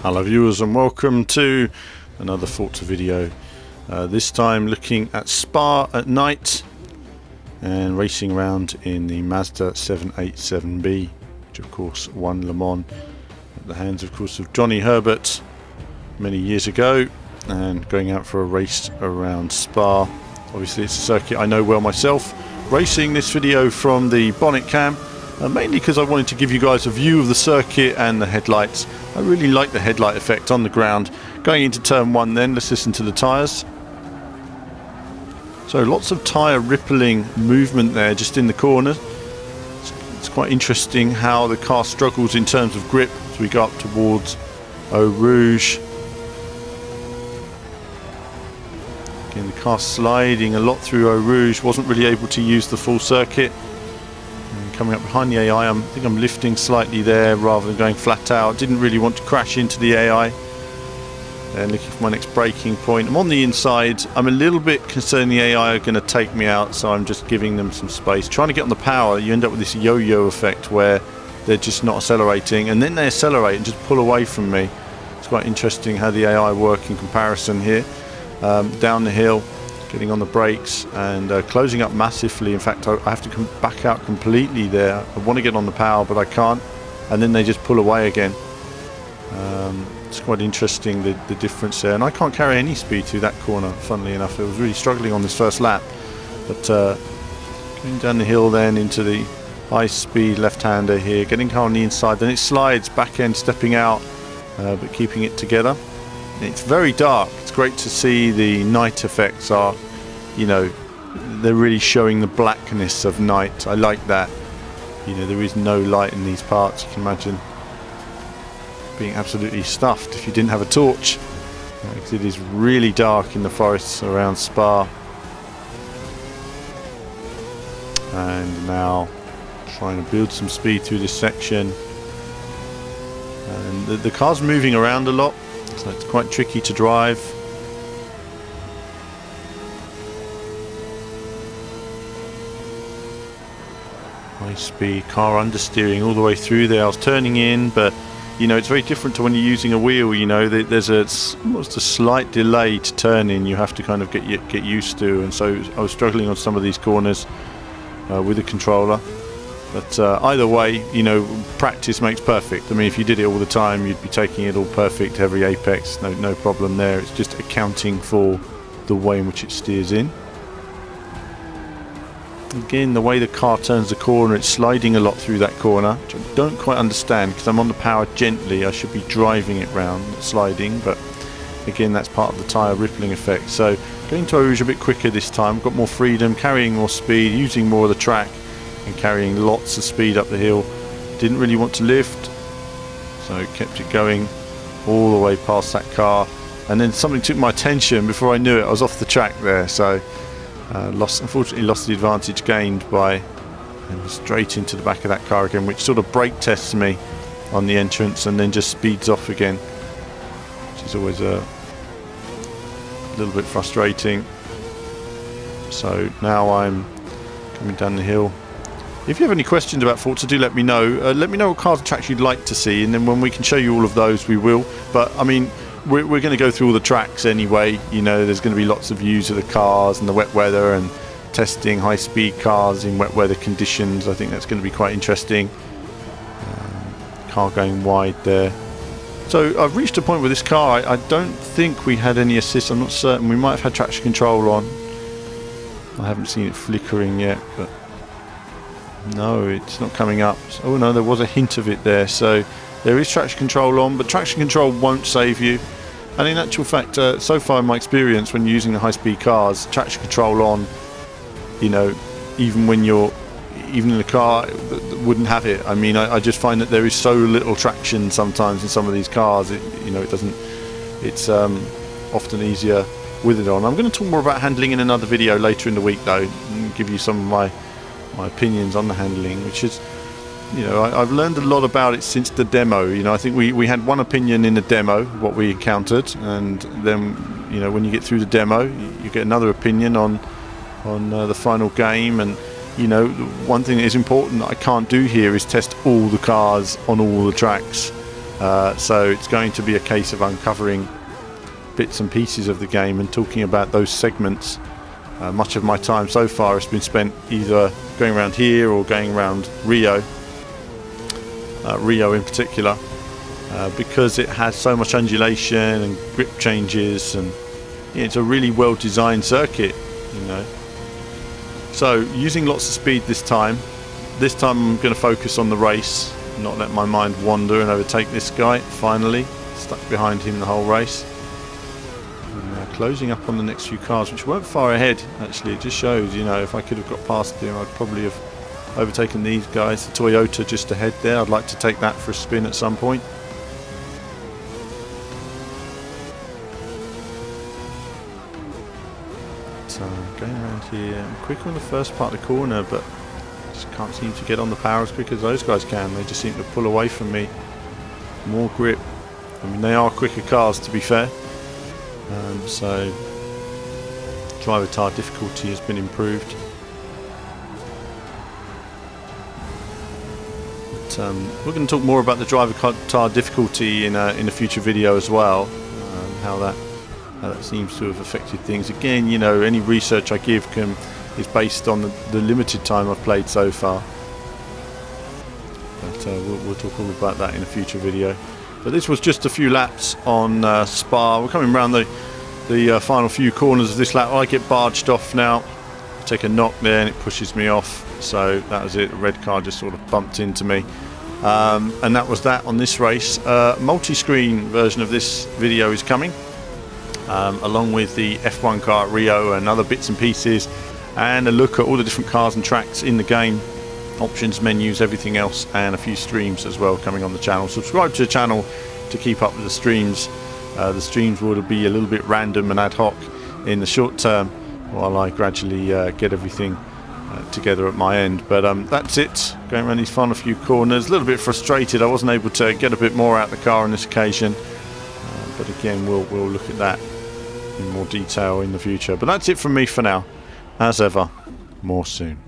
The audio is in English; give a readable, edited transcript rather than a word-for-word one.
Hello viewers and welcome to another Forza video. This time looking at Spa at night and racing around in the Mazda 787B, which of course won Le Mans at the hands of course of Johnny Herbert many years ago, and going out for a race around Spa. Obviously it's a circuit I know well myself. Racing this video from the bonnet cam, mainly because I wanted to give you guys a view of the circuit and the headlights. I really like the headlight effect on the ground. Going into turn one then, let's listen to the tyres. So lots of tyre rippling movement there just in the corner. It's quite interesting how the car struggles in terms of grip as we go up towards Eau Rouge. Again, the car sliding a lot through Eau Rouge, wasn't really able to use the full circuit. Coming up behind the AI, I think I'm lifting slightly there rather than going flat out. Didn't really want to crash into the AI. And looking for my next braking point. I'm on the inside. I'm a little bit concerned the AI are going to take me out, so I'm just giving them some space. Trying to get on the power, you end up with this yo-yo effect where they're just not accelerating, and then they accelerate and just pull away from me. It's quite interesting how the AI work in comparison here. Down the hill, getting on the brakes and closing up massively. In fact, I have to come back out completely there. I want to get on the power but I can't, and then they just pull away again. It's quite interesting the difference there, and I can't carry any speed through that corner, funnily enough. I was really struggling on this first lap, but going down the hill then into the high speed left-hander here, getting car on the inside, then it slides back end, stepping out but keeping it together. It's very dark. It's great to see the night effects are, you know, they're really showing the blackness of night. I like that. You know, there is no light in these parts. You can imagine being absolutely stuffed if you didn't have a torch, because it is really dark in the forests around Spa. And now trying to build some speed through this section, and the car's moving around a lot, so it's quite tricky to drive. High speed, car understeering all the way through there. I was turning in, but you know, it's very different to when you're using a wheel. You know, there's almost a slight delay to turn in. You have to kind of get used to, and so I was struggling on some of these corners with the controller. But either way, you know, practice makes perfect. I mean, if you did it all the time, you'd be taking it all perfect every apex. No problem there. It's just accounting for the way in which it steers in. Again, the way the car turns the corner, it's sliding a lot through that corner, which I don't quite understand because I'm on the power gently. I should be driving it round, not sliding, but again, that's part of the tyre rippling effect. So going to Eau Rouge a bit quicker this time, got more freedom, carrying more speed, using more of the track and carrying lots of speed up the hill. Didn't really want to lift, so kept it going all the way past that car, and then something took my attention. Before I knew it, I was off the track there, so unfortunately lost the advantage gained by straight into the back of that car again, which sort of brake tests me on the entrance and then just speeds off again, which is always a little bit frustrating. So now I'm coming down the hill. If you have any questions about Forza, do let me know. Let me know what cars and tracks you'd like to see, and then when we can show you all of those, we will. But I mean, we're going to go through all the tracks anyway. You know, there's going to be lots of views of the cars and the wet weather and testing high-speed cars in wet weather conditions. I think that's going to be quite interesting. Car going wide there. So I've reached a point with this car. I don't think we had any assist. I'm not certain. We might have had traction control on. I haven't seen it flickering yet, but no, it's not coming up. Oh no, there was a hint of it there. So there is traction control on, but traction control won't save you. And in actual fact, so far in my experience when using the high-speed cars, traction control on, you know, even when you're in the car, wouldn't have it. I mean, I just find that there is so little traction sometimes in some of these cars. You know, it doesn't. It's often easier with it on. I'm going to talk more about handling in another video later in the week, though, and give you some of my opinions on the handling, which is, you know, I've learned a lot about it since the demo. You know, I think we had one opinion in the demo, what we encountered, and then, you know, when you get through the demo, you get another opinion on the final game. And you know, one thing that is important that I can't do here is test all the cars on all the tracks. So it's going to be a case of uncovering bits and pieces of the game and talking about those segments. Much of my time so far has been spent either going around here or going around Rio in particular, because it has so much undulation and grip changes, and it's a really well designed circuit, you know. So using lots of speed this time I'm going to focus on the race, not let my mind wander and overtake this guy. Finally stuck behind him the whole race. Closing up on the next few cars, which weren't far ahead actually. It just shows, you know, if I could have got past him, I'd probably have overtaken these guys. The Toyota just ahead there, I'd like to take that for a spin at some point. So going around here, I'm quicker on the first part of the corner, but just can't seem to get on the power as quick as those guys can. They just seem to pull away from me. More grip. I mean, they are quicker cars, to be fair. So driver tire difficulty has been improved. But, we're going to talk more about the driver tire difficulty in a future video as well. How that seems to have affected things. Again, you know, any research I give is based on the limited time I've played so far. But we'll talk all about that in a future video. But this was just a few laps on Spa. We're coming around the final few corners of this lap. I get barged off now. Take a knock there and it pushes me off. So that was it. The red car just sort of bumped into me. And that was that on this race. Multi-screen version of this video is coming, along with the F1 car at Rio and other bits and pieces, and a look at all the different cars and tracks in the game, options, menus, everything else, and a few streams as well coming on the channel. Subscribe to the channel to keep up with the streams. The streams will be a little bit random and ad hoc in the short term while I gradually get everything together at my end. But that's it, going around these final few corners. A little bit frustrated I wasn't able to get a bit more out of the car on this occasion, but again we'll look at that in more detail in the future. But that's it from me for now. As ever, more soon.